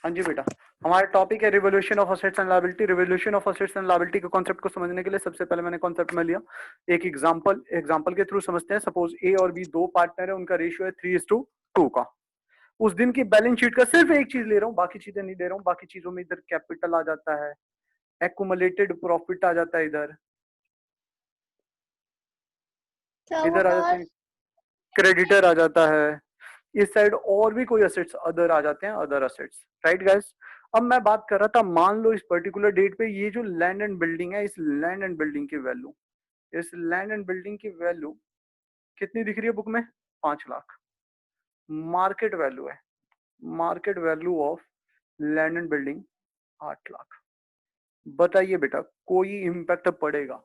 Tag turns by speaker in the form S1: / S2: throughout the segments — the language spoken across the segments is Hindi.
S1: हाँ जी बेटा, हमारा टॉपिक है revolution of assets and liability. Revolution of assets and liability के कॉन्सेप्ट को समझने के लिए सबसे पहले मैंने कॉन्सेप्ट में लिया एक एग्जांपल के थ्रू समझते हैं। सपोज ए और बी दो पार्टनर है, उनका रेशियो है 3:2 का। उस दिन की बैलेंस शीट का सिर्फ एक चीज ले रहा हूँ, बाकी चीजें नहीं ले रहा हूँ। बाकी चीजों में इधर कैपिटल आ जाता है, एक्यूमुलेटेड प्रॉफिट आ जाता है, इधर आ जाते हैं, क्रेडिटर आ जाता है, इस साइड और भी कोई असेट्स अदर आ जाते हैं, अदर असेट्स। राइट गाइस, अब मैं बात कर रहा था, मान लो इस पर्टिकुलर डेट पे ये जो लैंड एंड बिल्डिंग है, इस लैंड एंड बिल्डिंग की वैल्यू, इस लैंड एंड बिल्डिंग की वैल्यू कितनी दिख रही है बुक में? 5 लाख मार्केट वैल्यू है। Market value of land and building 8 lakh. बताइए बेटा, कोई इंपैक्ट पड़ेगा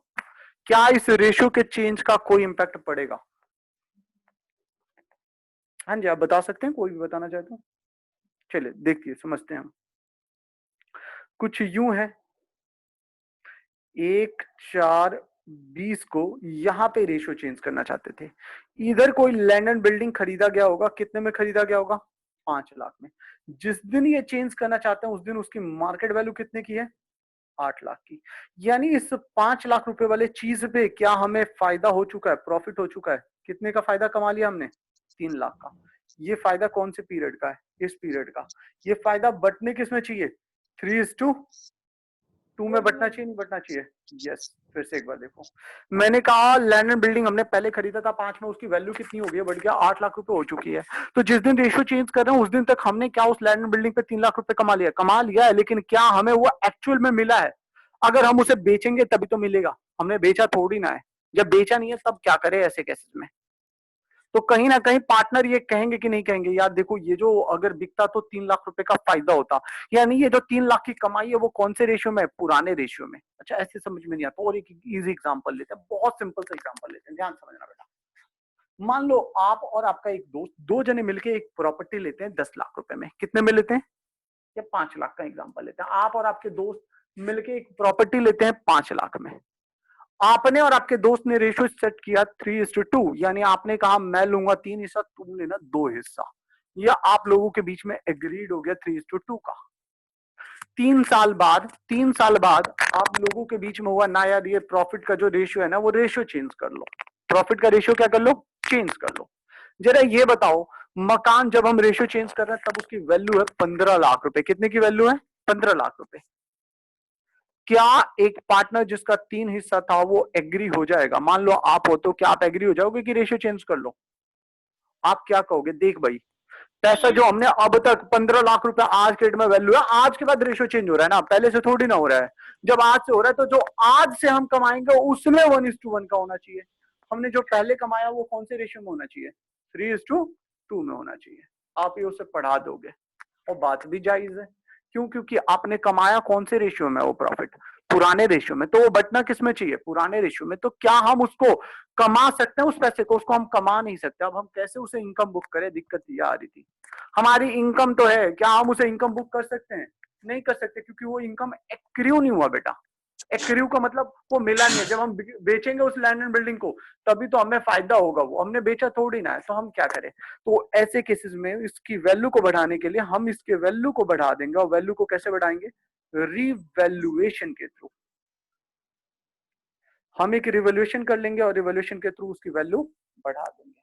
S1: क्या? इस रेशियो के चेंज का कोई इंपैक्ट पड़ेगा? हाँ जी, आप बता सकते हैं, कोई भी बताना चाहते हो? चलिए देखिए, समझते हैं हम। कुछ यूं है, 1:4:20 को यहाँ पे रेशियो चेंज करना चाहते थे। इधर कोई लैंड एंड बिल्डिंग खरीदा गया होगा, कितने में खरीदा गया होगा? 5 लाख में। जिस दिन ये चेंज करना चाहते हैं उस दिन उसकी मार्केट वैल्यू कितने की है? 8 लाख की। यानी इस 5 लाख रुपए वाले चीज पे क्या हमें फायदा हो चुका है, प्रॉफिट हो चुका है? कितने का फायदा कमा लिया हमने? 3 लाख का। ये फायदा कौन से पीरियड का है? इस पीरियड का। ये फायदा बटने किसमें चाहिए? 3:2 में बटना चाहिए, नहीं बटना चाहिए? यस। फिर से एक बार देखो, मैंने कहा लैंड एंड बिल्डिंग हमने पहले खरीदा था 5 में, उसकी वैल्यू कितनी हो गई है? बढ़ गया, 8 लाख रुपए हो चुकी है। तो जिस दिन रेशियो चेंज कर रहे हैं उस दिन तक हमने क्या उस लैंड एंड बिल्डिंग पे 3 लाख रुपए कमा लिया है, लेकिन क्या हमें वो एक्चुअल में मिला है? अगर हम उसे बेचेंगे तभी तो मिलेगा, हमने बेचा थोड़ी ना है। जब बेचा नहीं है तब क्या करे ऐसे केसेस में? तो कहीं ना कहीं पार्टनर ये कहेंगे कि नहीं कहेंगे, यार देखो ये जो अगर बिकता तो 3 लाख रुपए का फायदा होता। यानी ये जो 3 लाख की कमाई है वो कौन से रेशियो में है? पुराने रेशियो में। अच्छा, ऐसे समझ में नहीं आता। और एक इजी एग्जांपल लेते हैं, बहुत सिंपल सा एग्जांपल लेते हैं, ध्यान समझना बेटा। मान लो आप और आपका एक दोस्त, दो जने मिलके एक प्रॉपर्टी लेते हैं 10 लाख रुपए में। कितने में लेते हैं? या 5 लाख का एग्जाम्पल लेते हैं। आप और आपके दोस्त मिलके एक प्रॉपर्टी लेते हैं 5 लाख में। आपने और आपके दोस्त ने रेशियो सेट किया 3:2, यानी आपने कहा मैं लूंगा 3 हिस्सा, तुम लेना 2 हिस्सा। या आप लोगों के बीच में एग्रीड हो गया 3:2 का। 3 साल बाद आप लोगों के बीच में हुआ ना, यार ये प्रॉफिट का जो रेशियो है ना, वो रेशियो चेंज कर लो। प्रॉफिट का रेशियो क्या कर लो? चेंज कर लो। जरा ये बताओ, मकान जब हम रेशियो चेंज कर रहे हैं तब उसकी वैल्यू है 15 लाख रुपए। कितने की वैल्यू है? 15 लाख रुपए। क्या एक पार्टनर जिसका 3 हिस्सा था वो एग्री हो जाएगा? मान लो आप हो, तो क्या आप एग्री हो जाओगे कि रेशियो चेंज कर लो? आप क्या कहोगे? देख भाई, पैसा जो हमने अब तक 15 लाख रुपए आज के डेट में वैल्यू है, आज के बाद रेशियो चेंज हो रहा है ना, पहले से थोड़ी ना हो रहा है। जब आज से हो रहा है तो जो आज से हम कमाएंगे उसमें 1:1 का होना चाहिए। हमने जो पहले कमाया वो कौन से रेशियो में होना चाहिए? 3:2 में होना चाहिए। आप ये उसे पढ़ा दोगे और बात भी जायज है। क्यों? क्योंकि आपने कमाया कौन से रेशियो में? वो प्रॉफिट पुराने रेशियो में, तो वो बटना किस में चाहिए? पुराने रेशियो में। तो क्या हम उसको कमा सकते हैं? उस पैसे को उसको हम कमा नहीं सकते। अब हम कैसे उसे इनकम बुक करें? दिक्कत ये आ रही थी। हमारी इनकम तो है, क्या हम उसे इनकम बुक कर सकते हैं? नहीं कर सकते, क्योंकि वो इनकम एक्रियू नहीं हुआ बेटा। एक्रियू का मतलब वो मिला नहीं है। जब हम बेचेंगे उस लैंड एंड बिल्डिंग को तभी तो हमें फायदा होगा, वो हमने बेचा थोड़ी ना है। तो हम क्या करें? तो ऐसे केसेस में इसकी वैल्यू को बढ़ाने के लिए हम इसके वैल्यू को बढ़ा देंगे। और वैल्यू को कैसे बढ़ाएंगे? रिवैल्यूएशन के थ्रू। हम एक रिवोल्यूशन कर लेंगे और रिवोल्यूशन के थ्रू उसकी वैल्यू बढ़ा देंगे।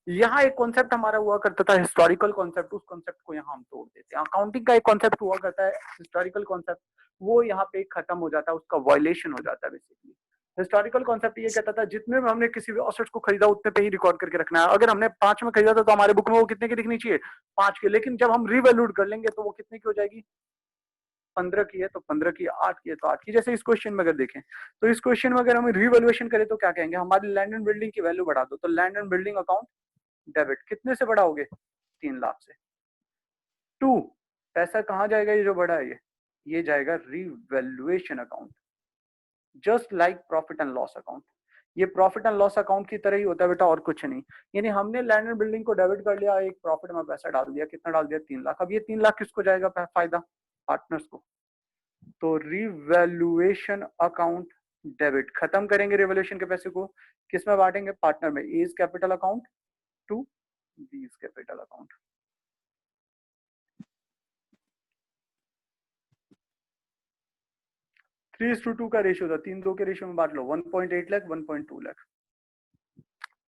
S1: यहाँ एक कॉन्सेप्ट हमारा हुआ करता था हिस्टोरिकल कॉन्सेप्ट, उस कॉन्सेप्ट को यहाँ हम तोड़ देते हैं। अकाउंटिंग का एक कॉन्सेप्ट हुआ करता है हिस्टोरिकल कॉन्सेप्ट, वो यहाँ पे खत्म हो जाता है, उसका वायलेशन हो जाता है बेसिकली। हिस्टोरिकल कॉन्सेप्ट ये कहता था जितने में हमने किसी भी एसेट्स को खरीदा उतने पे ही रिकॉर्ड करके रखना है। अगर हमने 5 में खरीदा था तो हमारे बुक में वो कितने की दिखनी चाहिए? 5 की। लेकिन जब हम रिवैल्यूड कर लेंगे तो वो कितने की हो जाएगी? 15 की है तो 15 की, 8 की है तो 8 की। जैसे इस क्वेश्चन में अगर देखें तो इस क्वेश्चन में अगर हम रिवैल्यूएशन करें तो क्या कहेंगे? हमारी लैंड एंड बिल्डिंग की वैल्यू बढ़ा दो। तो land and building account debit, कितने से बढ़ाओगे? 3 लाख से। 2, पैसा कहां जाएगा? ये जो बढ़ा है ये जाएगा revaluation account. Just like profit and loss account. ये प्रॉफिट एंड लॉस अकाउंट की तरह ही होता है बेटा, और कुछ नहीं। यानी हमने लैंड एंड बिल्डिंग को डेबिट कर लिया, एक प्रॉफिट में पैसा डाल दिया। कितना डाल दिया? 3 लाख। अब ये 3 लाख किसको जाएगा फायदा? पार्टनर्स को। तो रिवैल्यूएशन अकाउंट डेबिट, खत्म करेंगे रिवैल्यूएशन के पैसे को, किसमें बांटेंगे? पार्टनर में। A is capital account to B is capital account. 3:2 का रेशियो था, 3 2 के रेशियो में बांट लो, 1.8 लाख 1.2 लाख।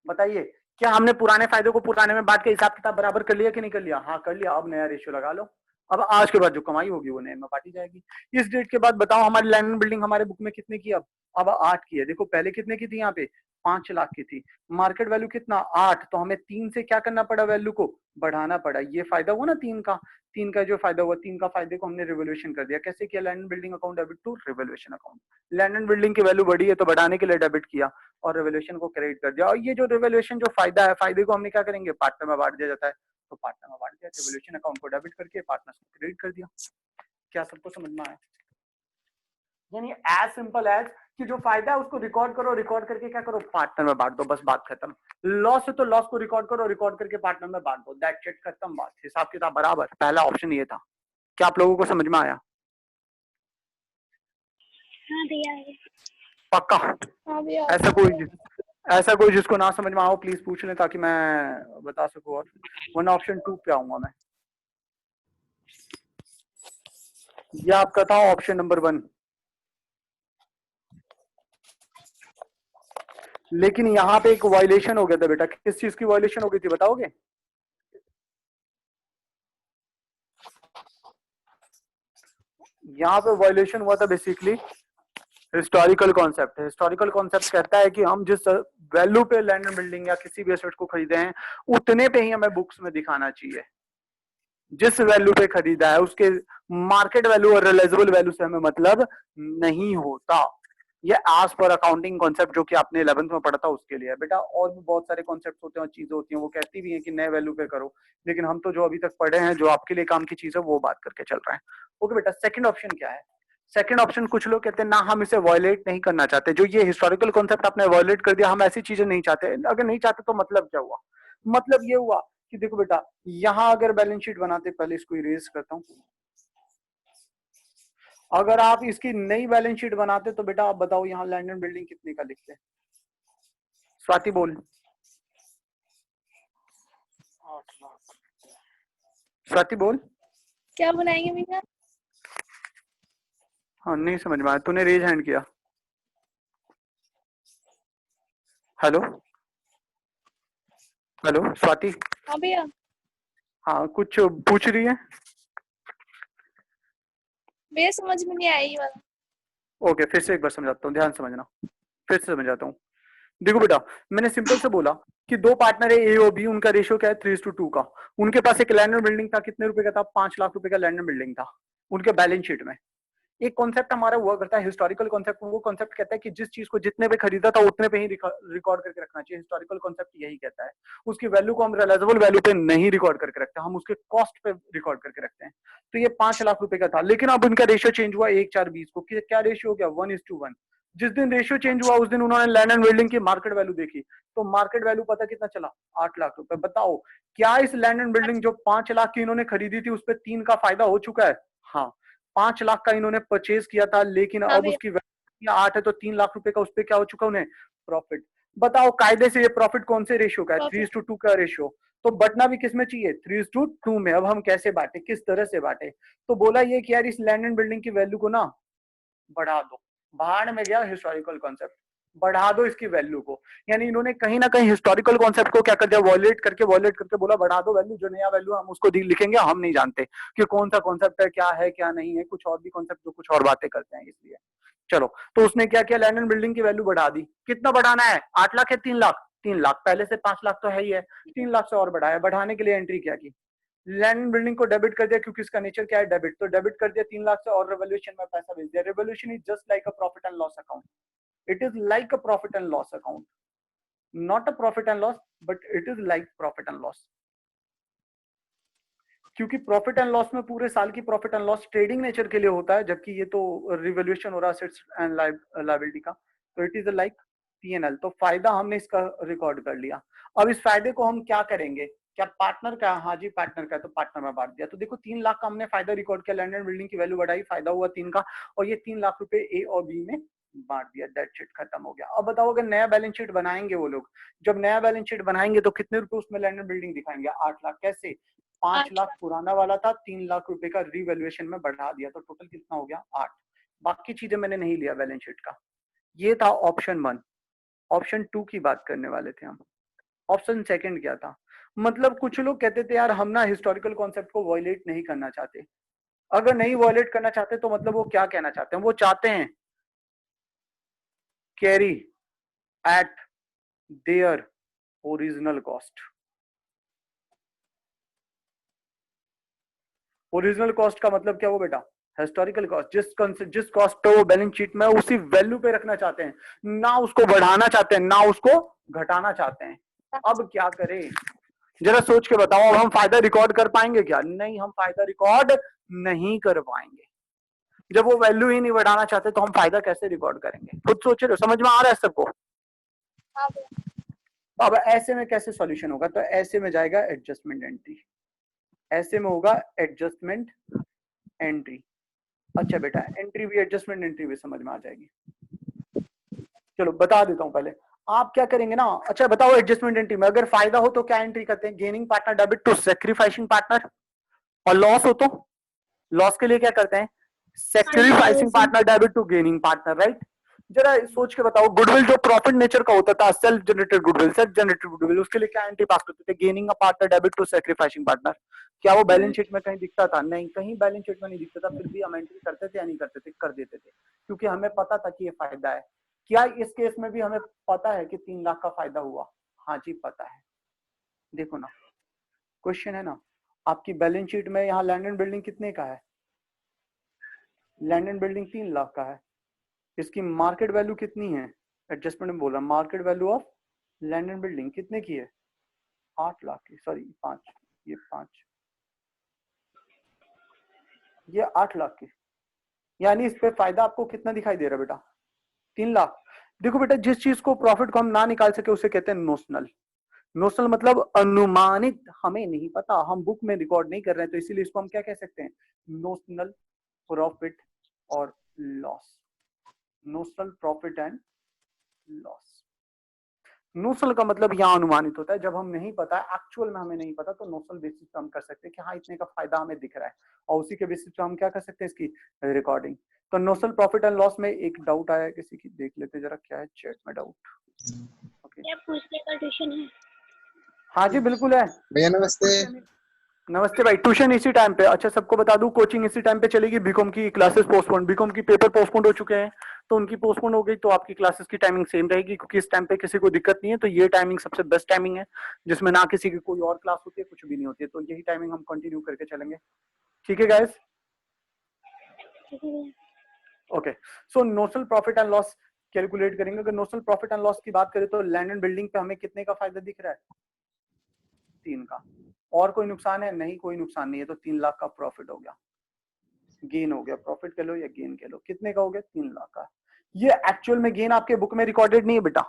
S1: बताइए क्या हमने पुराने फायदे को पुराने में बांट के हिसाब किताब बराबर कर लिया कि नहीं कर लिया? हाँ कर लिया। अब नया रेशियो लगा लो। अब आज के बाद जो कमाई होगी वो नए में बांटी जाएगी। इस डेट के बाद बताओ हमारी लैंड एंड बिल्डिंग हमारे बुक में कितने की? अब 8 की है। देखो पहले कितने की थी? यहाँ पे 5 लाख की थी। मार्केट वैल्यू कितना? 8। तो हमें 3 से क्या करना पड़ा? वैल्यू को बढ़ाना पड़ा। ये फायदा हुआ ना 3 का। 3 का जो फायदा हुआ, 3 का फायदे को हमने रिवोल्यूशन कर दिया। कैसे किया? Land and building account debit to revolution account. Land and building की वैल्यू बढ़ी है तो बढ़ाने के लिए डेबिट किया और रिवोल्यूशन को क्रेडिट कर दिया। और ये जो रिवोल्यूशन जो फायदा है, फायदे को हमने क्या करेंगे? पार्टनर में बांट दिया जाता है। तो पार्टनर में बांट दिया, रिवोल्यूशन अकाउंट को डेबिट करके पार्टनर्स को क्रेडिट कर दिया। क्या सबको समझ में आया? यानी एज सिंपल एज कि जो फायदा है उसको रिकॉर्ड करो, रिकॉर्ड करके क्या करो? पार्टनर में बांट दो, बस बात खत्म। लॉस है तो लॉस को रिकॉर्ड करो, रिकॉर्ड करके पार्टनर में बांट दो, दैट्स इट, खत्म बात। हिसाब किताब बराबर। पहला ऑप्शन ये था। क्या आप लोगों को समझ में आया?
S2: हाँ भैया।
S1: पक्का?
S2: हाँ भैया।
S1: ऐसा कोई जिसको ना समझ में आओ प्लीज पूछ लें ताकि मैं बता सकूं। और वरना ऑप्शन 2 पे आऊंगा मैं। ये आपका था ऑप्शन नंबर 1। लेकिन यहाँ पे एक वायलेशन हो गया था बेटा। किस चीज की वायलेशन हो गई थी बताओगे? यहाँ पे वायलेशन हुआ था basically historical concept. Historical concept कहता है कि हम जिस वैल्यू पे लैंड एंड बिल्डिंग या किसी भी एसेट को खरीदे हैं उतने पे ही हमें बुक्स में दिखाना चाहिए। जिस वैल्यू पे खरीदा है उसके मार्केट वैल्यू और रियलाइजेबल वैल्यू से हमें मतलब नहीं होता। ये आज पर अकाउंटिंग कॉन्सेप्ट जो कि आपने 11th में पढ़ा था उसके लिए है बेटा। और भी बहुत सारे कॉन्सेप्ट होते हैं और चीजें होती हैं, वो कहती भी हैं कि नए वैल्यू पे करो, लेकिन हम तो जो अभी तक पढ़े हैं जो आपके लिए काम की चीज है वो बात करके चल रहे हैं। ओके बेटा, सेकंड ऑप्शन क्या है? सेकंड ऑप्शन कुछ लोग कहते हैं ना हम इसे वायलेट नहीं करना चाहते। जो ये हिस्टोरिकल कॉन्सेप्ट आपने वायलेट कर दिया, हम ऐसी चीजें नहीं चाहते। अगर नहीं चाहते तो मतलब क्या हुआ? मतलब ये हुआ कि देखो बेटा, यहां अगर बैलेंस शीट बनाते, पहले इसको इरेज करता हूं। अगर आप इसकी नई बैलेंस शीट बनाते तो बेटा आप बताओ यहाँ लैंड एंड बिल्डिंग कितने का लिखते? स्वाति बोल। 8 लाख। स्वाति बोल।
S2: क्या बनाएंगे भैया?
S1: हाँ नहीं समझ में आया। तूने रेज हैंड किया। Hello hello Swati.
S2: हाँ भैया।
S1: हाँ कुछ पूछ रही है?
S2: भैया समझ में नहीं आई ये वाला।
S1: ओके फिर से एक बार समझाता हूँ, ध्यान समझना। फिर से समझाता हूँ। देखो बेटा, मैंने सिंपल से बोला कि दो पार्टनर है ए और बी, उनका रेशियो क्या है? 3:2 का। उनके पास एक लैंड एंड बिल्डिंग था, कितने रुपए का था? 5 लाख रुपए का लैंड एंड बिल्डिंग था उनके बैलेंस शीट में। एक कॉन्सेप्ट हमारा हुआ करता है हिस्टोरिकल कॉन्सेप्ट। वो कॉन्सेप्ट कहता है कि जिस चीज को जितने पे खरीदा था उतने पे ही रिकॉर्ड करके रखना चाहिए। हिस्टोरिकल कॉन्सेप्ट यही कहता है। उसकी वैल्यू को हम रियलाइजेबल वैल्यू पे नहीं रिकॉर्ड करके रखते, हम उसके कॉस्ट पे रिकॉर्ड करके रखते हैं। तो ये 5 लाख रुपए का था, लेकिन अब उनका रेशियो चेंज हुआ 1:4:20 को। क्या रेशियो हो गया? 1:1। जिस दिन रेशियो चेंज हुआ उस दिन उन्होंने लैंड एंड बिल्डिंग की मार्केट वैल्यू देखी, तो मार्केट वैल्यू पता कितना चला? 8 लाख रुपए। बताओ क्या इस लैंड एंड बिल्डिंग जो 5 लाख की इन्होंने खरीदी थी उस पर 3 का फायदा हो चुका है? हाँ, 5 लाख का इन्होंने परचेज किया था, लेकिन
S2: हाँ
S1: अब
S2: भैया।
S1: उसकी वैल्यू 8 है तो 3 लाख रुपए का उस पर क्या हो चुका उन्हें? प्रॉफिट। बताओ कायदे से ये प्रॉफिट कौन से रेशियो का है?
S2: प्रॉफिट।
S1: 3:2 का रेशियो। तो बटना भी किसमें चाहिए? 3:2 में। अब हम कैसे बांटे, किस तरह से बांटे? तो बोला ये कि यार इस लैंड एंड बिल्डिंग की वैल्यू को ना बढ़ा दो। भाड़ में गया हिस्टोरिकल कॉन्सेप्ट, बढ़ा दो इसकी वैल्यू को। यानी इन्होंने कहीं ना कहीं हिस्टोरिकल कॉन्सेप्ट को क्या कर दिया? वॉयलेट करके बोला बढ़ा दो वैल्यू। जो नया वैल्यू हम उसको लिखेंगे, हम नहीं जानते कि कौन सा कॉन्सेप्ट है, क्या नहीं है। कुछ और भी कॉन्सेप्ट जो कुछ और बातें करते हैं, इसलिए चलो। तो उसने क्या किया? लैंड एंड बिल्डिंग की वैल्यू बढ़ा दी। कितना बढ़ाना है? 8 लाख है 3 लाख? 3 लाख। पहले से 5 लाख तो है ही है, 3 लाख से और बढ़ाया। बढ़ाने के लिए एंट्री क्या की? लैंड बिल्डिंग को डेबिट कर दिया, क्योंकि इसका नेचर क्या है? डेबिट। तो डेबिट कर दिया 3 लाख से और रेवोल्यूशन में पैसा भेज दिया। Revolution is just like a profit and loss account. It is like a profit and loss account, not a profit and loss, but it is like profit and loss. क्योंकि प्रॉफिट एंड लॉस में पूरे साल की profit and loss trading nature के लिए होता है, जबकि ये तो रिवोल्यूशन हो रहा है असेट्स एंड लायबिलिटी का। तो इट इज लाइक P&L। तो फायदा हमने इसका रिकॉर्ड कर लिया। अब इस फायदे को हम क्या करेंगे? क्या पार्टनर का? हाँ जी पार्टनर का, तो पार्टनर में बांट दिया। तो देखो 3 लाख का हमने फायदा रिकॉर्ड किया, लैंड एंड बिल्डिंग की वैल्यू बढ़ाई, फायदा हुआ 3 का, और ये 3 लाख रुपए ए और बी में बांट दिया। दैट शीट खत्म हो गया। अब बताओ अगर नया बैलेंस शीट बनाएंगे वो लोग, जब नया बैलेंस शीट बनाएंगे तो कितने रुपए उसमें लैंड एंड बिल्डिंग दिखाएंगे? 8 लाख। कैसे? 5
S2: 8
S1: लाख
S2: लाख।
S1: पुराना वाला था, 3 लाख रुपए का रिवैल्यूएशन में बढ़ा दिया, तो टोटल कितना हो गया? 8। बाकी चीजें मैंने नहीं लिया बैलेंस शीट का। ये था ऑप्शन 1। ऑप्शन 2 की बात करने वाले थे हम। ऑप्शन सेकंड क्या था? मतलब कुछ लोग कहते थे यार हम ना हिस्टोरिकल कॉन्सेप्ट को वॉयलेट नहीं करना चाहते। अगर नहीं वॉयलेट करना चाहते तो मतलब वो क्या कहना चाहते हैं? वो चाहते हैं carry eight their original cost. Original cost का मतलब क्या? वो बेटा हिस्टोरिकल कॉस्ट, जिस कॉस्ट पे वो बैलेंस शीट में उसी वैल्यू पे रखना चाहते हैं, ना उसको बढ़ाना चाहते हैं ना उसको घटाना चाहते हैं। अब क्या करें? जरा सोच के बताओ। अब हम फायदा रिकॉर्ड कर पाएंगे क्या? नहीं, हम फायदा रिकॉर्ड नहीं कर पाएंगे। जब वो वैल्यू ही नहीं बढ़ाना चाहते तो हम फायदा कैसे रिकॉर्ड करेंगे? खुद सोच रहे हो? समझ में आ रहा है सबको?
S2: हाँ भैया।
S1: अब ऐसे में कैसे सॉल्यूशन होगा? तो ऐसे में जाएगा एडजस्टमेंट एंट्री, ऐसे में होगा एडजस्टमेंट एंट्री। अच्छा बेटा, एंट्री भी एडजस्टमेंट एंट्री भी समझ में आ जाएगी। चलो बता देता हूं पहले आप क्या करेंगे ना। अच्छा बताओ, एडजस्टमेंट एंट्री में अगर फायदा हो तो क्या एंट्री करते हैं? Gaining partner debit to sacrificing partner. और लॉस हो तो लॉस के लिए क्या करते हैं? Sacrificing partner debit to gaining partner, right? जरा सोच के बताओ, गुडविल जो प्रॉफिट नेचर का होता था, self generated goodwill, self generated goodwill, उसके लिए क्या एंट्री पास करते थे? Gaining a partner debit to sacrificing partner. क्या वो बैलेंस शीट में कहीं दिखता था? नहीं, कहीं बैलेंस शीट में नहीं दिखता था, फिर भी हम एंट्री करते थे या नहीं करते थे? कर देते थे, क्योंकि हमें पता था कि ये फायदा है। क्या इस केस में भी हमें पता है कि 3 लाख का फायदा हुआ? हाँ जी पता है। देखो ना, क्वेश्चन है ना, आपकी बैलेंस शीट में यहाँ लैंड एंड बिल्डिंग कितने का है? लैंड एंड बिल्डिंग 3 लाख का है। इसकी मार्केट वैल्यू कितनी है? एडजस्टमेंट में बोल रहा हूं, market value of land and building कितने की है? 8 लाख की, सॉरी 5, ये 5, ये 8 लाख की। यानी इस पे फायदा आपको कितना दिखाई दे रहा है बेटा? 3 लाख। देखो बेटा, जिस चीज को प्रॉफिट को हम ना निकाल सके उसे कहते हैं नोशनल। नोशनल मतलब अनुमानित, हमें नहीं पता, हम बुक में रिकॉर्ड नहीं कर रहे हैं, तो इसीलिए इसको हम क्या कह सकते हैं? नोशनल प्रॉफिट और loss. Notional profit and loss. Notional का मतलब यहाँ अनुमानित होता है, जब हम नहीं पता, एक्चुअल में हमें नहीं पता, तो नोशनल बेसिस पे हम कर सकते हैं कि हाँ इतने का फायदा हमें दिख रहा है, और उसी के बेसिस पे हम क्या कर सकते हैं? इसकी रिकॉर्डिंग। तो नोशनल प्रॉफिट एंड लॉस में एक डाउट आया किसी की, देख लेते जरा क्या है चैट में डाउट। ओके,
S2: क्या पूछने का ट्यूशन है?
S1: हाँ जी बिल्कुल है
S3: भैया नमस्ते।
S1: नमस्ते भाई। ट्यूशन इसी टाइम पे, अच्छा सबको बता दूं, कोचिंग इसी टाइम पे चलेगी। बीकॉम की क्लासेस पोस्टपोन, बीकॉम की पेपर पोस्टपोन हो चुके हैं, तो उनकी पोस्टपोन हो गई, तो आपकी क्लासेस की टाइमिंग सेम रहेगी, क्योंकि इस टाइम पे किसी को दिक्कत नहीं है, तो ये टाइमिंग सबसे बेस्ट टाइमिंग है, जिसमें ना किसी की कोई और क्लास होती है, कुछ भी नहीं होती है, तो यही टाइमिंग हम कंटिन्यू करके चलेंगे। ठीक है गाइस?
S2: ठीक है भैया।
S1: Okay, so notional profit and loss calculate करेंगे। अगर नोशनल प्रॉफिट एंड लॉस की बात करें तो लैंड एंड बिल्डिंग पे हमें कितने का फायदा दिख रहा है? 3 का। और कोई नुकसान है? नहीं, कोई नुकसान नहीं है, तो 3 लाख का प्रॉफिट हो गया, गेन हो गया। प्रॉफिट कह लो या गेन कह लो, कितने का हो गया? 3 लाख का। ये एक्चुअल में गेन आपके बुक में रिकॉर्डेड नहीं है बेटा।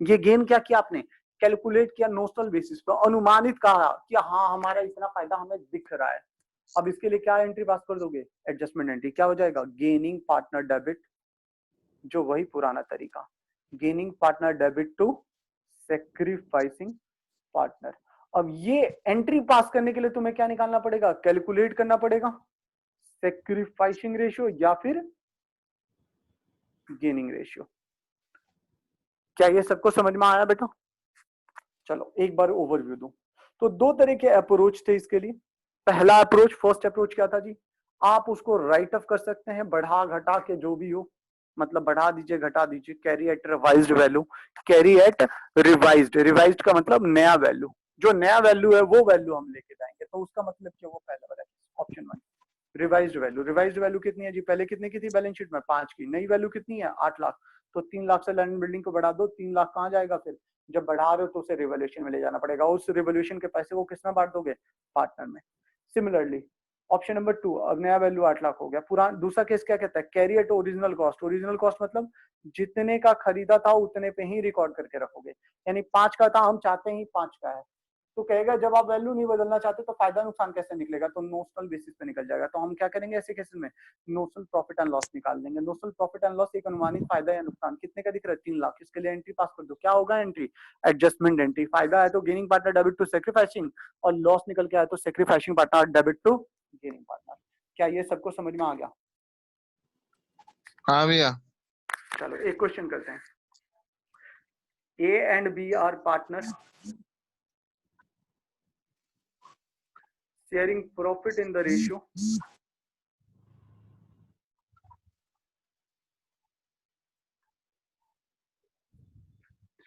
S1: ये गेन क्या किया आपने? कैलकुलेट किया नोशनल बेसिस पर, अनुमानित कहा कि हाँ हमारा इतना फायदा हमें दिख रहा है। अब इसके लिए क्या एंट्री पास कर दोगे? Adjustment entry. क्या हो जाएगा? गेनिंग पार्टनर डेबिट, जो वही पुराना तरीका, gaining partner debit to sacrificing partner. अब ये एंट्री पास करने के लिए तुम्हें क्या निकालना पड़ेगा? कैलकुलेट करना पड़ेगा सेक्रीफाइसिंग रेशियो या फिर गेनिंग रेशियो। क्या ये सबको समझ में आया बेटा? चलो एक बार ओवरव्यू दूं। तो 2 तरह के अप्रोच थे इसके लिए। पहला अप्रोच, फर्स्ट अप्रोच क्या था जी? आप उसको राइट ऑफ कर सकते हैं, बढ़ा घटा के जो भी हो, मतलब बढ़ा दीजिए घटा दीजिए, carry at revised value. Carry at revised, revised का मतलब नया वैल्यू, जो नया वैल्यू है वो वैल्यू हम लेके जाएंगे, तो उसका मतलब क्या? वो पहला वाला option 1, revised value. Revised value कितनी है जी? पहले कितने की थी बैलेंस शीट में? 5 की। नई वैल्यू कितनी है? 8 लाख। तो 3 लाख से लैंड बिल्डिंग को बढ़ा दो, 3 लाख कहाँ जाएगा फिर? जब बढ़ा रहे हो तो उसे रिवोल्यूशन में ले जाना पड़ेगा, उस रिवोल्यूशन के पैसे को किसमें बांट दोगे? पार्टनर में। सिमिलरली ऑप्शन नंबर 2, अब नया वैल्यू 8 लाख हो गया। पूरा दूसरा केस क्या कहता है? Carry at original cost. Original cost मतलब जितने का खरीदा था उतने पे ही रिकॉर्ड करके रखोगे, यानी 5 का था, हम चाहते ही 5 का है, तो कहेगा जब आप वैल्यू नहीं बदलना चाहते तो फायदा नुकसान कैसे निकलेगा? तो नोशनल बेसिस पे निकल जाएगा। तो हम क्या करेंगे ऐसे केसेस में? नोशनल प्रॉफिट एंड लॉस निकाल देंगे। नोशनल प्रॉफिट एंड लॉस एक अनुमानित फायदा या नुकसान कितने का दिख रहा है? 3 लाख। इसके लिए एंट्री पास कर दो। क्या होगा एंट्री? Adjustment entry. फायदा है तो gaining partner debit to sacrificing, और लॉस निकल के आया तो sacrificing partner debit to gaining partner. क्या ये सबको समझ में आ गया?
S3: हाँ भैया।
S1: चलो एक क्वेश्चन करते हैं। A and B are partners sharing profit in the ratio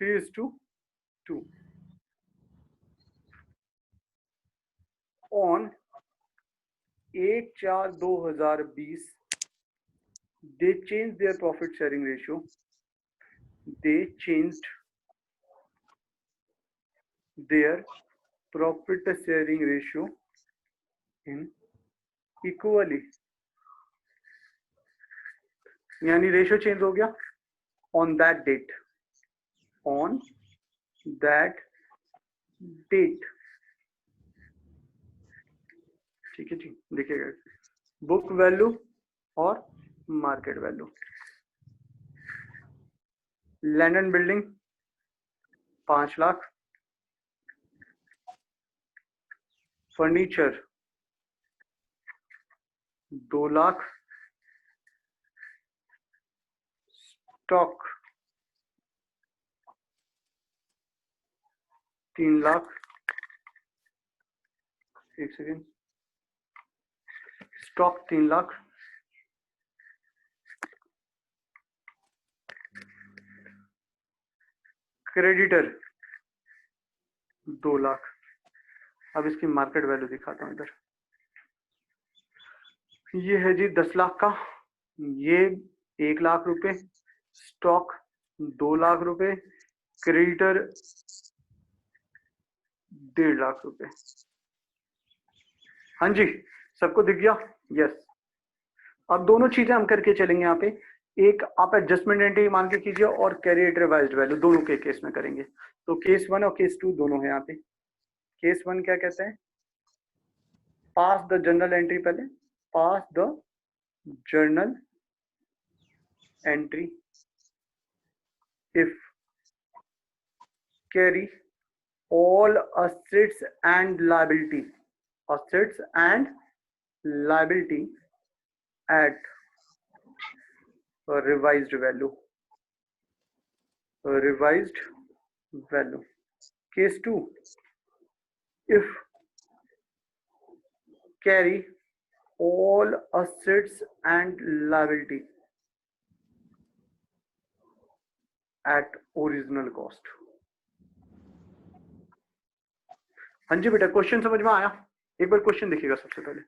S1: 3:2 on 1/4/2020 they changed their profit sharing ratio. They changed their profit sharing ratio in equally, यानी रेशियो चेंज हो गया on that date, on that date। ठीक है जी, देखिएगा बुक वैल्यू और market value. Land and building 5 lakh, furniture 2 lakh, stock 3 lakh, एक second, stock 3 lakh, creditor 2 lakh. अब इसकी मार्केट वैल्यू दिखाता हूं इधर। ये है जी 10 लाख का, ये 1 लाख रुपए, स्टॉक 2 लाख रुपए, क्रेडिटर 1.5 लाख रुपए। हाँ जी, सबको दिख गया? यस। अब दोनों चीजें हम करके चलेंगे यहाँ पे। एक आप एडजस्टमेंट एंट्री मान के कीजिए और कैरी रिवाइज्ड वैल्यू दोनों के केस में करेंगे। तो केस 1 और केस 2 दोनों है यहाँ पे। केस 1 क्या कहते हैं? पास द जर्नल एंट्री, पहले pass the journal entry if carry all assets and liability at a revised value, Case 2, if carry all assets and liability at original cost। हाँ जी बेटा, क्वेश्चन समझ में आया? एक बार क्वेश्चन देखिएगा सबसे पहले,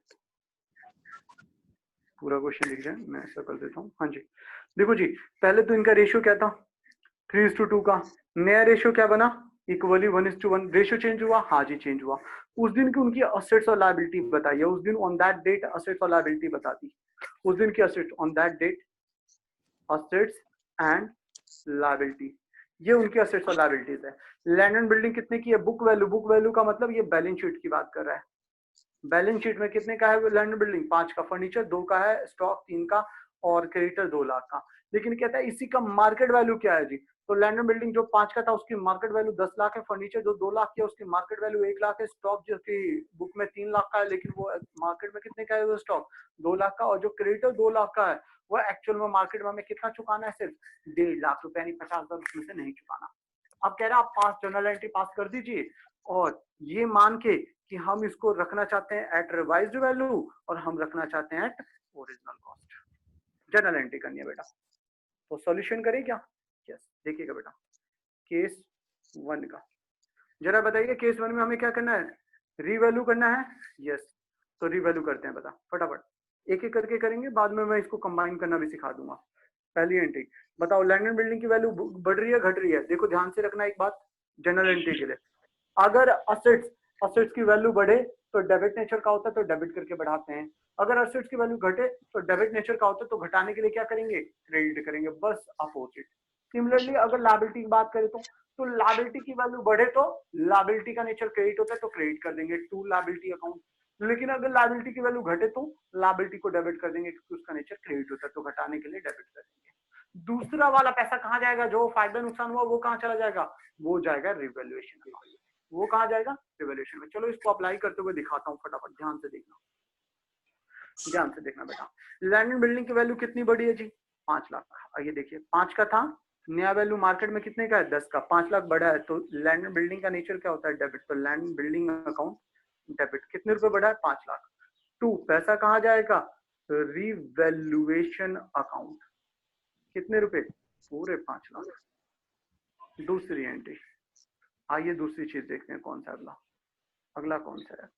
S1: पूरा क्वेश्चन लिख जाए, मैं ऐसा कर देता हूँ। हाँ जी देखो जी, पहले तो इनका रेशियो क्या था? 3:2 का। नया रेशियो क्या बना? इक्वली 1:1। रेशियो चेंज हुआ? हाँ जी चेंज हुआ। उस दिन की उनकी असेट्स और लायबिलिटी बताइए, उस दिन ऑन दैट डेट असेट्स और लायबिलिटी बता दी। उस दिन की assets on that date, assets and liability, ये उनकी असेट्स और लायबिलिटीज है। लैंड एंड बिल्डिंग कितने की है? बुक वैल्यू का मतलब ये बैलेंस शीट की बात कर रहा है। बैलेंस शीट में कितने का है लैंड एंड बिल्डिंग? 5 का, फर्नीचर 2 का है, स्टॉक 3 का और क्रेडिटर 2 लाख का। लेकिन कहता है इसी का मार्केट वैल्यू क्या है जी? तो लैंड एंड बिल्डिंग जो 5 का था उसकी मार्केट वैल्यू 10 लाख है, फर्नीचर जो 2 लाख की है उसकी मार्केट वैल्यू 1 लाख है, स्टॉक जो की बुक में 3 लाख का है लेकिन वो मार्केट में कितने का है वो स्टॉक? 2 लाख का। और जो क्रेडिटर 2 लाख का है वो एक्चुअल में मार्केट में हमें कितना चुकाना है? सिर्फ 1.5 लाख रुपए, यानी 50,000 उसमें से नहीं चुकाना। अब कह रहा है आप पास जर्नल एंट्री पास कर दीजिए और ये मान के कि हम इसको रखना चाहते हैं एट रिवाइज्ड वैल्यू और हम रखना चाहते हैं at original cost. Journal entry करनी है बेटा, तो सॉल्यूशन करें क्या? यस, देखिएगा बेटा केस 1 का जरा बताइए। केस 1 में हमें क्या करना है? रीवैल्यू करना है। यस, तो रीवैल्यू करते हैं, बता फटाफट, एक एक करके करेंगे, बाद में मैं इसको कंबाइन करना भी सिखा दूंगा। पहली एंट्री बताओ, लैंड एंड बिल्डिंग की वैल्यू बढ़ रही है घट रही है? देखो ध्यान से रखना एक बात जनरल एंट्री के लिए, अगर असेट्स की वैल्यू बढ़े तो डेबिट नेचर का होता है तो डेबिट करके बढ़ाते हैं, अगर असेट्स की वैल्यू घटे तो डेबिट नेचर का होता है तो घटाने के लिए क्या करेंगे? क्रेडिट करेंगे, बस अपोजिट। सिमिलरली अगर लायबिलिटी की बात करें तो लायबिलिटी की वैल्यू बढ़े तो लायबिलिटी का नेचर क्रेडिट होता है तो क्रेडिट कर देंगे टू लायबिलिटी अकाउंट, लेकिन अगर लायबिलिटी की वैल्यू घटे तो लायबिलिटी को डेबिट कर देंगे क्योंकि उसका नेचर क्रेडिट होता है तो घटाने के लिए डेबिट कर देंगे। दूसरा वाला पैसा कहाँ जाएगा? जो फायदा नुकसान हुआ वो कहाँ चला जाएगा? वो जाएगा रिवैल्यूएशन में। वो कहाँ जाएगा? रिवैल्यूएशन में। चलो इसको अप्लाई करते हुए दिखाता हूँ फटाफट, ध्यान से देखना बेटा। लैंड एंड बिल्डिंग की वैल्यू कितनी बढ़ी है जी? 5 लाख। आइए देखिए 5 का था, नया वैल्यू मार्केट में कितने का है 10 का, 5 लाख बढ़ा है तो लैंड एंड बिल्डिंग का नेचर क्या होता है डेबिट, तो land and building account debit. कितने रुपए बढ़ा है 5 लाख। 2 पैसा कहाँ जाएगा रिवैल्यूएशन अकाउंट, कितने रुपए पूरे 5 लाख। दूसरी एंट्री, आइए दूसरी चीज देखते हैं कौन सा अगला, अगला कौन सा है,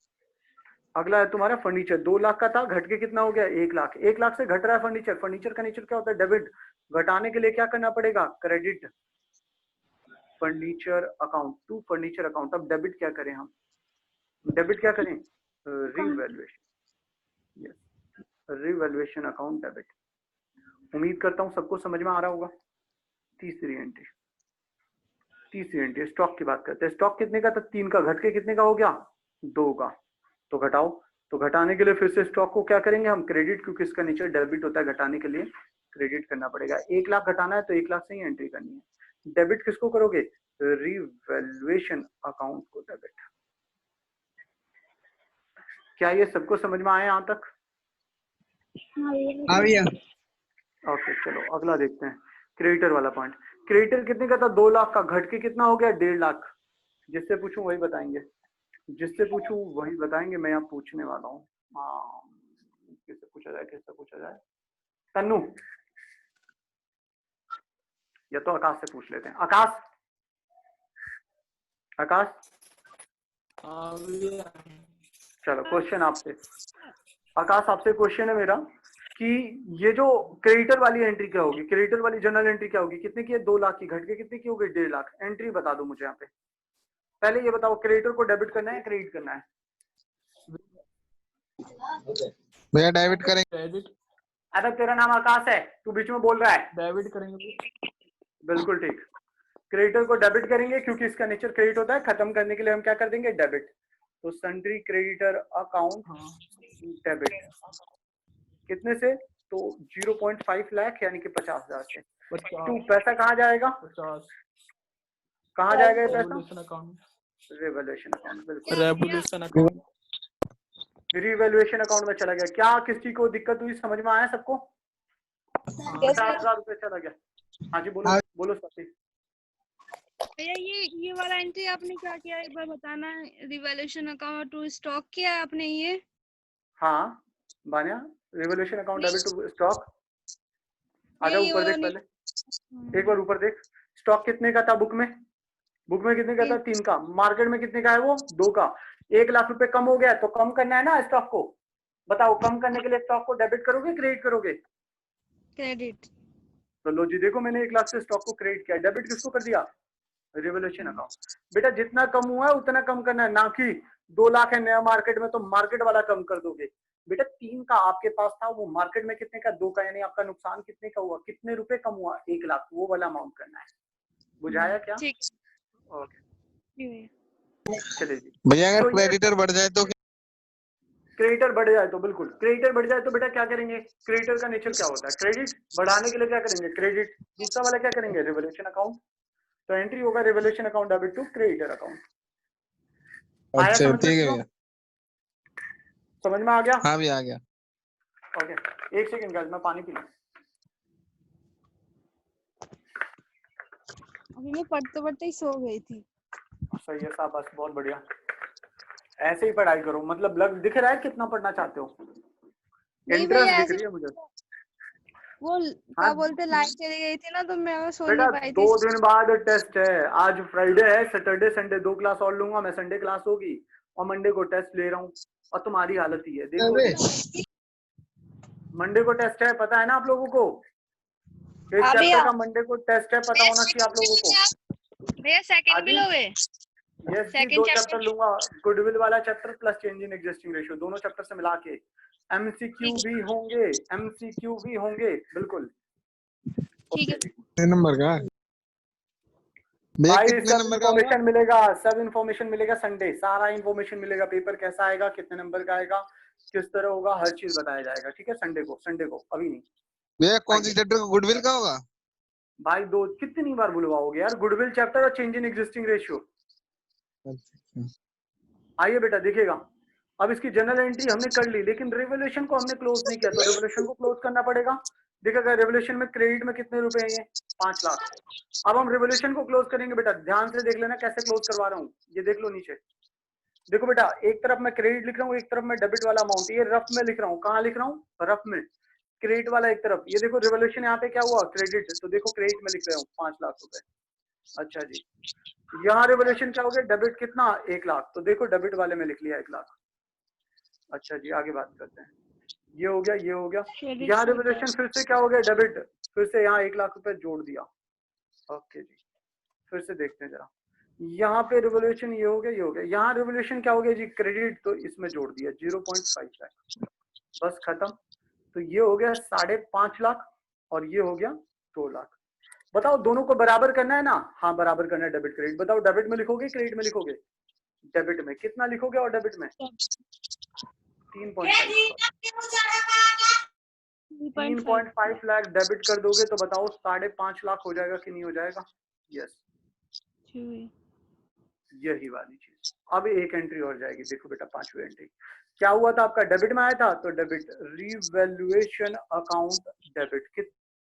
S1: अगला है तुम्हारा फर्नीचर। 2 लाख का था, घट के कितना हो गया 1 लाख। 1 लाख से घट रहा है फर्नीचर, फर्नीचर का नेचर क्या होता है डेबिट, घटाने के लिए क्या करना पड़ेगा credit furniture account to furniture account. अब डेबिट क्या करें हम, डेबिट क्या करें revaluation, yes revaluation account debit. उम्मीद करता हूं सबको समझ में आ रहा होगा। तीसरी एंट्री, तीसरी एंट्री स्टॉक की बात करते हैं। स्टॉक कितने का था 3 का, घट के कितने का हो गया 2 का, तो घटाओ। तो घटाने के लिए फिर से स्टॉक को क्या करेंगे हम क्रेडिट, क्योंकि इसका नेचर डेबिट होता है, घटाने के लिए क्रेडिट करना पड़ेगा। 1 लाख घटाना है तो 1 लाख से ही एंट्री करनी है। डेबिट किसको करोगे रिवैल्यूएशन अकाउंट को डेबिट। क्या ये सबको समझ में आया यहाँ तक?
S2: हाँ भैया।
S1: ओके चलो अगला देखते हैं, क्रेडिटर वाला पॉइंट। क्रेडिटर कितने का था 2 लाख का, घट के कितना हो गया 1.5 लाख। जिससे पूछूं वही बताएंगे, जिससे पूछूं वही बताएंगे। मैं यहाँ पूछने वाला हूँ, हाँ किससे पूछा जाए, किससे पूछा जाए, तन्नू या तो आकाश से पूछ लेते हैं। आकाश, आकाश चलो क्वेश्चन आपसे, आकाश आपसे क्वेश्चन है मेरा कि ये जो क्रेडिटर वाली एंट्री क्या होगी, क्रेडिटर वाली जर्नल एंट्री क्या होगी, कितने की है 2 लाख की, घट के कितने की हो गई 1.5 लाख। एंट्री बता दो मुझे यहाँ पे। पहले ये बताओ क्रेडिटर को डेबिट करना है क्रेडिट करना है?
S3: भैया डेबिट करेंगे।
S4: डेबिट,
S1: अरे तेरा नाम आकाश है, तू बीच में बोल रहा है।
S4: डेबिट करेंगे।
S1: बिल्कुल ठीक, क्रेडिटर को डेबिट करेंगे क्योंकि इसका नेचर क्रेडिट होता है, खत्म करने के लिए हम क्या कर देंगे डेबिट। तो सन्ड्री क्रेडिटर अकाउंट डेबिट कितने से, तो 0.5 लाख यानी कि 50,000 से। 2 पैसा कहाँ जाएगा
S4: 50
S1: कहाँ जाएगा ये पैसा
S4: रेवोल्यूशन अकाउंट,
S1: रिवैल्यूएशन अकाउंट। बिल्कुल
S4: रेवोल्यूशन अकाउंट।
S1: रिवैल्यूएशन अकाउंट में चला गया। क्या किसी को दिक्कत हुई, समझ में आया सबको? 50,000 रुपए चला गया। हाँ जी बोलो बोलो स्वाति।
S5: भैया ये वाला एंट्री आपने क्या किया एक बार बताना। रिवैल्यूएशन अकाउंट टू स्टॉक किया है आपने ये?
S1: हाँ बान्या, revaluation account debit to stock. आजा
S5: ये
S1: ऊपर
S5: वाला
S1: देख, पहले एक बार ऊपर देख। स्टॉक कितने का था बुक में, बुक में कितने का था 3 का, मार्केट में कितने का है वो 2 का। 1 लाख रुपए कम हो गया तो कम करना है ना स्टॉक को। बताओ कम करने के लिए स्टॉक को डेबिट करोगे क्रेडिट करोगे?
S5: क्रेडिट।
S1: तो लो जी देखो मैंने 1 लाख से स्टॉक को क्रेडिट किया, डेबिट किसको कर दिया रिवैल्यूएशन अकाउंट। बेटा जितना कम हुआ है उतना कम करना है, ना कि 2 लाख है नया मार्केट में तो मार्केट वाला कम कर दोगे। बेटा 3 का आपके पास था, वो मार्केट में कितने का 2 का, यानी आपका नुकसान कितने का हुआ, कितने रुपए कम हुआ 1 लाख, वो वाला अमाउंट करना है। बुझाया क्या?
S5: ठीक।
S1: ओके चलिए जी।
S3: भैया अगर
S1: तो
S3: क्रेडिटर बढ़ जाए तो
S1: क्रेडिटर बढ़ जाए तो बिल्कुल, क्रेडिटर बढ़ जाए तो बेटा क्या करेंगे, क्रेडिटर का नेचर क्या होता है क्रेडिट, बढ़ाने के लिए क्या करेंगे क्रेडिट। दूसरा वाला क्या करेंगे रिवैल्यूएशन अकाउंट। तो एंट्री होगा revaluation account debit to creditor account. आया
S3: अच्छा
S1: समझ में?
S3: ठीक है भैया,
S1: समझ में आ गया?
S3: हाँ भी आ गया।
S1: ओके एक सेकंड गाइस मैं पानी पी लूं।
S5: अभी मैं पढ़ते पढ़ते ही सो गई थी।
S1: सही है साहब, बस बहुत बढ़िया, ऐसे ही पढ़ाई करो। मतलब लग दिख रहा है कितना पढ़ना चाहते हो,
S5: नहीं भैया
S1: इंटरेस्ट दिख
S5: ऐसे
S1: रही है मुझे।
S5: वो क्या बोलते लाइट चली गई थी ना तो मैं सो
S1: बेटा
S5: नहीं पाई
S1: 2
S5: थी।
S1: दिन बाद टेस्ट है, आज फ्राइडे है, सैटरडे संडे 2 क्लास और लूंगा मैं, संडे क्लास होगी और मंडे को टेस्ट ले रहा हूँ। और तुम्हारी हालत ही है देखो, मंडे को टेस्ट है पता है ना आप लोगों को, एक चैप्टर का मंडे को टेस्ट है, पता होना चाहिए आप लोगों को।
S5: भैया सेकंड भी लोगे?
S1: यस जी 2 चैप्टर लूंगा, गुडविल वाला chapter plus change in existing ratio, दोनों चैप्टर से मिला के। एमसीक्यू भी होंगे, एमसीक्यू भी होंगे बिल्कुल।
S5: ठीक है।
S3: कितने नंबर का भैया,
S1: भाई
S3: कितने
S1: सब
S3: नंबर का होगा?
S1: इन्फॉर्मेशन मिलेगा, सब इन्फॉर्मेशन मिलेगा संडे, सारा इन्फॉर्मेशन मिलेगा, पेपर कैसा आएगा, कितने नंबर का आएगा, किस तरह होगा, हर चीज बताया जाएगा। ठीक है संडे को, संडे को अभी नहीं।
S3: भैया कौन सी चैप्टर का गुडविल का होगा?
S1: भाई 2 कितनी बार बुलवाओगे यार, गुडविल चैप्टर और चेंज इन एग्जिस्टिंग रेशियो। आइए बेटा दिखेगा, अब इसकी जनरल एंट्री हमने कर ली, लेकिन रिवोल्यूशन को हमने क्लोज नहीं किया, तो रिवोल्यूशन को क्लोज करना पड़ेगा। देखिएगा रिवोल्यूशन में क्रेडिट में कितने रुपए हैं, ये 5 लाख। अब हम रिवोल्यूशन को क्लोज करेंगे बेटा, ध्यान से देख लेना कैसे क्लोज करवा रहा हूँ, ये देख लो नीचे। देखो बेटा, एक तरफ मैं क्रेडिट लिख रहा हूँ, एक तरफ मैं डेबिट वाला अमाउंट, ये रफ में लिख रहा हूँ। कहाँ लिख रहा हूँ, रफ में। क्रेडिट वाला एक तरफ, ये देखो रिवोल्यूशन यहाँ पे क्या हुआ, क्रेडिट, तो देखो क्रेडिट में लिख रहा हूँ 5 लाख रुपए। अच्छा जी, यहाँ रिवोल्यूशन क्या हो गया, डेबिट कितना, 1 लाख, तो देखो डेबिट वाले में लिख लिया 1 लाख। अच्छा जी, आगे बात करते हैं। ये हो गया, ये हो गया।
S5: Credit
S1: यहाँ
S5: से
S1: रिवोल्यूशन फिर से क्या हो गया, डेबिट, फिर से यहाँ 1 लाख रुपए जोड़ दिया। ओके जी, फिर से देखते हैं जरा, यहाँ पे रिवोल्यूशन ये हो गया, ये हो गया। यहाँ रिवोल्यूशन क्या हो गया जी, क्रेडिट, तो इसमें जोड़ दिया 0.5 लाख, बस खत्म। तो ये हो गया 5.5 लाख और ये हो गया 2 लाख। बताओ दोनों को बराबर करना है ना, हाँ बराबर करना है, डेबिट क्रेडिट। बताओ डेबिट में लिखोगे क्रेडिट में लिखोगे, डेबिट में कितना लिखोगे और डेबिट में 3.5 लाख डेबिट कर दोगे तो बताओ 5.5 लाख हो जाएगा कि नहीं हो जाएगा। यस, यही वाली चीज। अब एक एंट्री और जाएगी, देखो बेटा 5वीं एंट्री क्या हुआ था आपका, डेबिट में आया था, तो डेबिट रिवैल्यूएशन अकाउंट डेबिट,